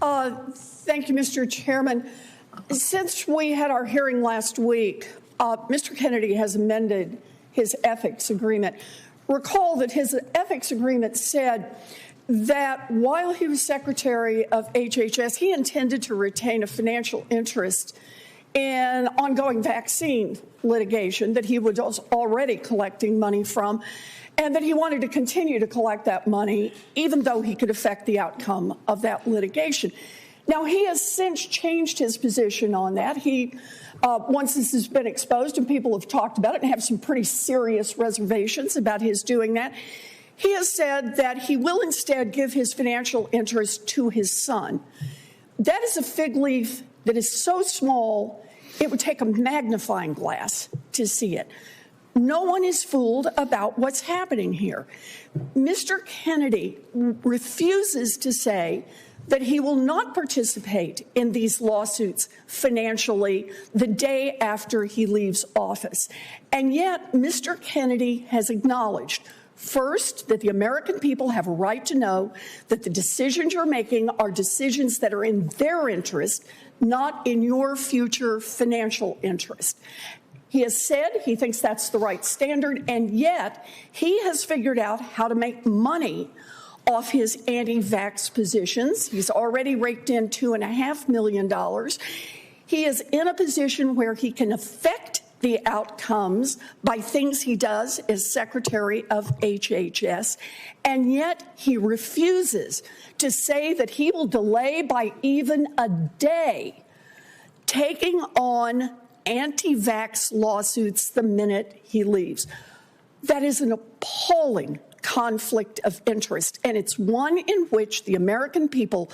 Thank you, Mr. Chairman. Since we had our hearing last week, Mr. Kennedy has amended his ethics agreement. Recall that his ethics agreement said that while he was Secretary of HHS, he intended to retain a financial interest in ongoing vaccine litigation that he was already collecting money from, and that he wanted to continue to collect that money even though he could affect the outcome of that litigation. Now, he has since changed his position on that. Once this has been exposed and people have talked about it and have some pretty serious reservations about his doing that, he has said that he will instead give his financial interest to his son. That is a fig leaf that is so small, it would take a magnifying glass to see it. No one is fooled about what's happening here. Mr. Kennedy refuses to say that he will not participate in these lawsuits financially the day after he leaves office. And yet, Mr. Kennedy has acknowledged, first, that the American people have a right to know that the decisions you're making are decisions that are in their interest, not in your future financial interest. He has said he thinks that's the right standard, and yet he has figured out how to make money off his anti-vax positions. He's already raked in $2.5 million. He is in a position where he can affect the outcomes by things he does as Secretary of HHS, and yet he refuses to say that he will delay by even a day taking on anti-vax lawsuits the minute he leaves. That is an appalling conflict of interest, and it's one in which the American people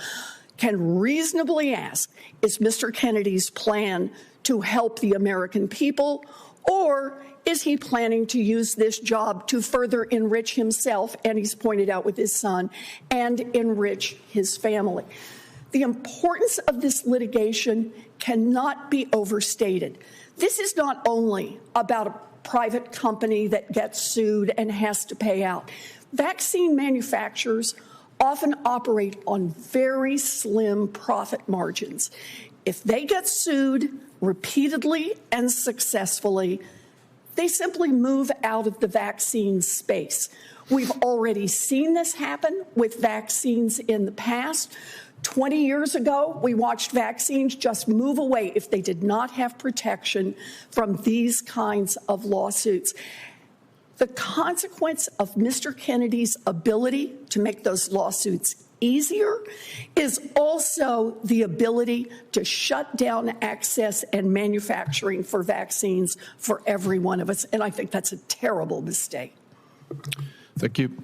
can reasonably ask, is Mr. Kennedy's plan to help the American people, or is he planning to use this job to further enrich himself, and he's pointed out with his son, and enrich his family? The importance of this litigation cannot be overstated. This is not only about a private company that gets sued and has to pay out. Vaccine manufacturers often operate on very slim profit margins. If they get sued repeatedly and successfully, they simply move out of the vaccine space. We've already seen this happen with vaccines in the past. 20 years ago, we watched vaccines just move away if they did not have protection from these kinds of lawsuits. The consequence of Mr. Kennedy's ability to make those lawsuits easier is also the ability to shut down access and manufacturing for vaccines for every one of us. And I think that's a terrible mistake. Thank you.